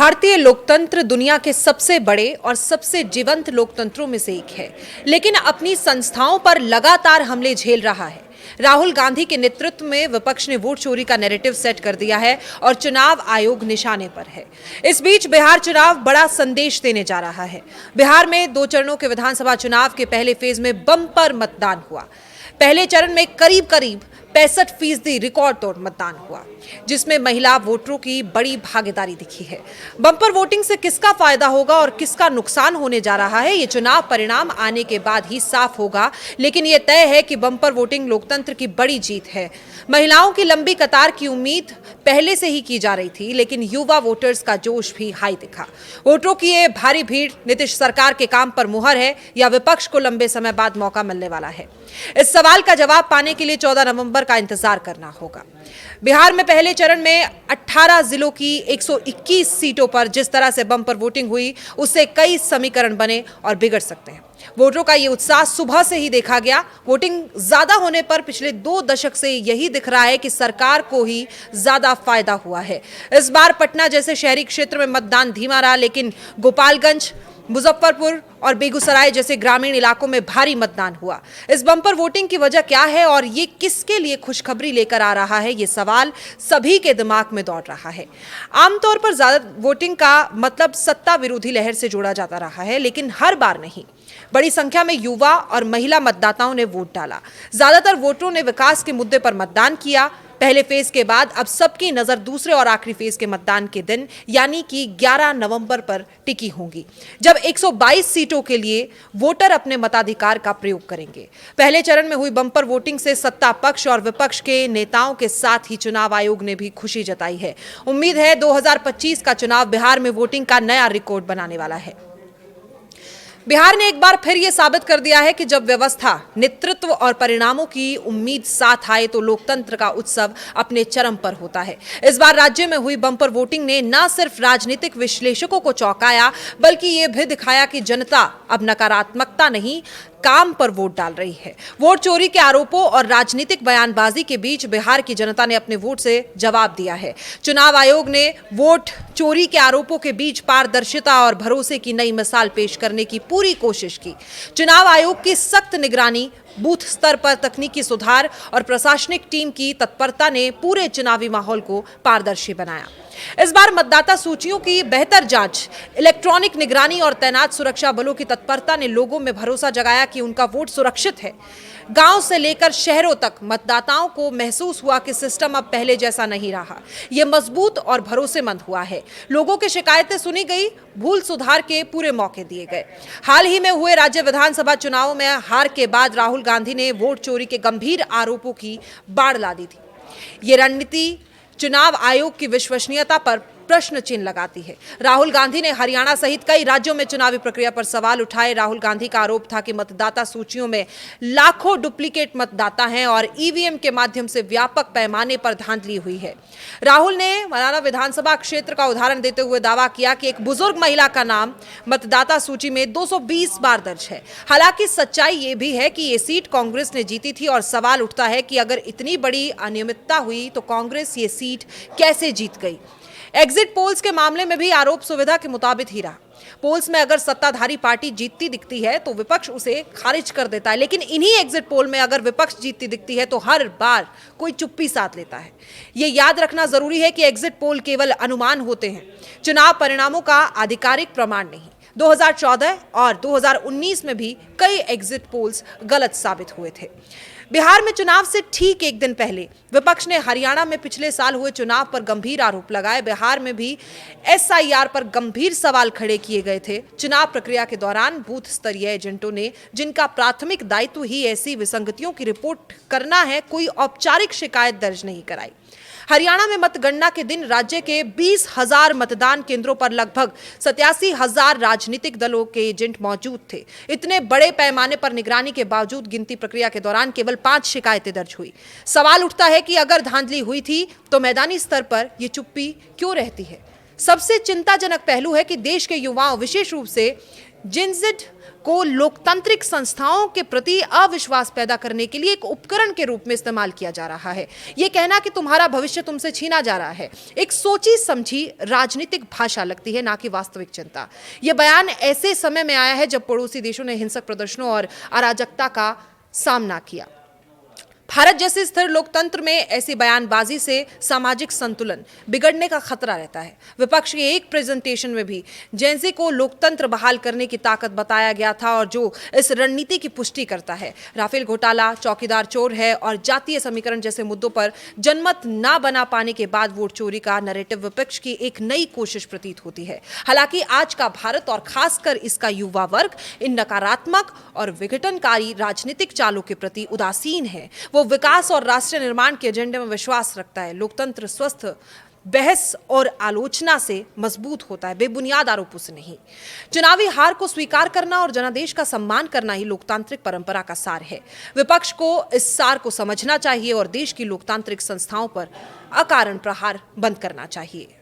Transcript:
भारतीय लोकतंत्र दुनिया के सबसे बड़े और सबसे जीवंत लोकतंत्रों में से एक है, लेकिन अपनी संस्थाओं पर लगातार हमले झेल रहा है। राहुल गांधी के नेतृत्व में विपक्ष ने वोट चोरी का नैरेटिव सेट कर दिया है और चुनाव आयोग निशाने पर है। इस बीच बिहार चुनाव बड़ा संदेश देने जा रहा है। बिहार में 2 चरणों के विधानसभा चुनाव के पहले फेज में बम्पर मतदान हुआ। पहले चरण में करीब 65% रिकॉर्ड तोड़ मतदान हुआ, जिसमें महिला वोटरों की बड़ी भागीदारी दिखी है। बम्पर वोटिंग से किसका फायदा होगा और किसका नुकसान होने जा रहा है, ये चुनाव परिणाम आने के बाद ही साफ होगा, लेकिन ये तय है कि बम्पर वोटिंग लोकतंत्र की बड़ी जीत है। महिलाओं की लंबी कतार की उम्मीद पहले से ही की जा रही थी, लेकिन युवा वोटर्स का जोश भी हाई दिखा। वोटरों की ये भारी भीड़ नीतीश सरकार के काम पर मुहर है या विपक्ष को लंबे समय बाद मौका मिलने वाला है? इस सवाल का जवाब पाने के लिए 14 नवंबर का इंतजार करना होगा। बिहार में पहले चरण में 18 जिलों की 121 सीटों पर जिस तरह से बम्पर वोटिंग हुई, उससे कई समीकरण बने और बिगड़ सकते हैं। वोटरों का ये उत्साह सुबह से ही देखा गया। वोटिंग ज्यादा होने पर पिछले 2 दशक से यही दिख रहा है कि सरकार को ही ज्यादा फायदा हुआ है। इस बार पटना जैसे शहरी क्षेत्र में मतदान धीमा रहा, लेकिन गोपालगंज, मुजफ्फरपुर और बेगूसराय जैसे ग्रामीण इलाकों में भारी मतदान हुआ। इस बम्पर वोटिंग की वजह क्या है और ये किसके लिए खुशखबरी लेकर आ रहा है, ये सवाल सभी के दिमाग में दौड़ रहा है। आमतौर पर ज्यादा वोटिंग का मतलब सत्ता विरोधी लहर से जोड़ा जाता रहा है, लेकिन हर बार नहीं। बड़ी संख्या में युवा और महिला मतदाताओं ने वोट डाला। ज्यादातर वोटरों ने विकास के मुद्दे पर मतदान किया। पहले फेज के बाद अब सबकी नजर दूसरे और आखिरी फेज के मतदान के दिन यानी कि 11 नवंबर पर टिकी होंगी, जब 122 सीटों के लिए वोटर अपने मताधिकार का प्रयोग करेंगे। पहले चरण में हुई बम्पर वोटिंग से सत्ता पक्ष और विपक्ष के नेताओं के साथ ही चुनाव आयोग ने भी खुशी जताई है। उम्मीद है 2025 का चुनाव बिहार में वोटिंग का नया रिकॉर्ड बनाने वाला है। बिहार ने एक बार फिर यह साबित कर दिया है कि जब व्यवस्था, नेतृत्व और परिणामों की उम्मीद साथ आए तो लोकतंत्र का उत्सव अपने चरम पर होता है। इस बार राज्य में हुई बम्पर वोटिंग ने न सिर्फ राजनीतिक विश्लेषकों को चौंकाया, बल्कि यह भी दिखाया कि जनता अब नकारात्मकता नहीं, काम पर वोट डाल रही है। वोट चोरी के आरोपों और राजनीतिक बयानबाजी के बीच बिहार की जनता ने अपने वोट से जवाब दिया है। चुनाव आयोग ने वोट चोरी के आरोपों के बीच पारदर्शिता और भरोसे की नई मिसाल पेश करने की पूरी कोशिश की। चुनाव आयोग की सख्त निगरानी, बूथ स्तर पर तकनीकी सुधार और प्रशासनिक टीम की तत्परता ने पूरे चुनावी माहौल को पारदर्शी बनाया। इस बार मतदाता सूचियों की बेहतर जांच, इलेक्ट्रॉनिक निगरानी और तैनात सुरक्षा बलों की तत्परता ने लोगों में भरोसा जगाया कि उनका वोट सुरक्षित है। गांव से लेकर शहरों तक मतदाताओं को महसूस हुआ कि सिस्टम अब पहले जैसा नहीं रहा। यह मजबूत और भरोसेमंद हुआ है। लोगों की शिकायतें सुनी गई, भूल सुधार के पूरे मौके दिए गए। हाल ही में हुए राज्य विधानसभा चुनावों में हार के बाद राहुल गांधी ने वोट चोरी के गंभीर आरोपों की बाढ़ ला दी थी। ये रणनीति चुनाव आयोग की विश्वसनीयता पर प्रश्न चिन्ह लगाती है। राहुल गांधी ने हरियाणा सहित कई राज्यों में चुनावी प्रक्रिया पर सवाल उठाए। राहुल गांधी का आरोप था कि मतदाता सूचियों में लाखों डुप्लीकेट मतदाता हैं और ईवीएम के माध्यम से व्यापक पैमाने पर धांधली हुई है। राहुल ने हरियाणा विधानसभा क्षेत्र का उदाहरण देते हुए दावा किया कि एक बुजुर्ग महिला का नाम मतदाता सूची में 220 बार दर्ज है। हालांकि सच्चाई ये भी है कि ये सीट कांग्रेस ने जीती थी और सवाल उठता है कि अगर इतनी बड़ी अनियमितता हुई तो कांग्रेस ये सीट कैसे जीत गई। एग्जिट पोल्स के मामले में भी आरोप सुविधा के मुताबिक ही रहा। पोल्स में अगर सत्ताधारी पार्टी जीतती दिखती है तो विपक्ष उसे खारिज कर देता है, लेकिन इन्हीं एग्जिट पोल में अगर विपक्ष जीतती दिखती है तो हर बार कोई चुप्पी साध लेता है। यह याद रखना जरूरी है कि एग्जिट पोल केवल अनुमान होते हैं, चुनाव परिणामों का आधिकारिक प्रमाण नहीं। 2014 और 2019 में भी कई एग्जिट पोल्स गलत साबित हुए थे। बिहार में चुनाव से ठीक एक दिन पहले विपक्ष ने हरियाणा में पिछले साल हुए चुनाव पर गंभीर आरोप लगाए। बिहार में भी एसआईआर पर गंभीर सवाल खड़े किए गए थे। चुनाव प्रक्रिया के दौरान बूथ स्तरीय एजेंटों ने, जिनका प्राथमिक दायित्व ही ऐसी विसंगतियों की रिपोर्ट करना है, कोई औपचारिक शिकायत दर्ज नहीं कराई। हरियाणा में मतगणना के दिन राज्य के 20,000 मतदान केंद्रों पर लगभग 87,000 राजनीतिक दलों के एजेंट मौजूद थे। इतने बड़े पैमाने पर निगरानी के बावजूद गिनती प्रक्रिया के दौरान केवल 5 शिकायतें दर्ज हुई। सवाल उठता है कि अगर धांधली हुई थी तो मैदानी स्तर पर यह चुप्पी क्यों रहती है। सबसे चिंताजनक पहलू है कि देश के युवाओं, विशेष रूप से जिनजेड को लोकतांत्रिक संस्थाओं के प्रति अविश्वास पैदा करने के लिए एक उपकरण के रूप में इस्तेमाल किया जा रहा है। यह कहना कि तुम्हारा भविष्य तुमसे छीना जा रहा है एक सोची समझी राजनीतिक भाषा लगती है, ना कि वास्तविक चिंता। यह बयान ऐसे समय में आया है जब पड़ोसी देशों ने हिंसक प्रदर्शनों और अराजकता का सामना किया। भारत जैसे स्थिर लोकतंत्र में ऐसी बयानबाजी से सामाजिक संतुलन बिगड़ने का खतरा रहता है। विपक्ष के एक प्रेजेंटेशन में भी जेनजी को लोकतंत्र बहाल करने की ताकत बताया गया था और जो इस रणनीति की पुष्टि करता है। राफेल घोटाला, चौकीदार चोर है और जातीय समीकरण जैसे मुद्दों पर जनमत ना बना पाने के बाद वोट चोरी का नैरेटिव विपक्ष की एक नई कोशिश प्रतीत होती है। हालांकि आज का भारत और खासकर इसका युवा वर्ग इन नकारात्मक और विघटनकारी राजनीतिक चालों के प्रति उदासीन है। वो विकास और राष्ट्रीय निर्माण के एजेंडे में विश्वास रखता है। लोकतंत्र स्वस्थ बहस और आलोचना से मजबूत होता है, बेबुनियाद आरोपों से नहीं। चुनावी हार को स्वीकार करना और जनादेश का सम्मान करना ही लोकतांत्रिक परंपरा का सार है। विपक्ष को इस सार को समझना चाहिए और देश की लोकतांत्रिक संस्थाओं पर अकारण प्रहार बंद करना चाहिए।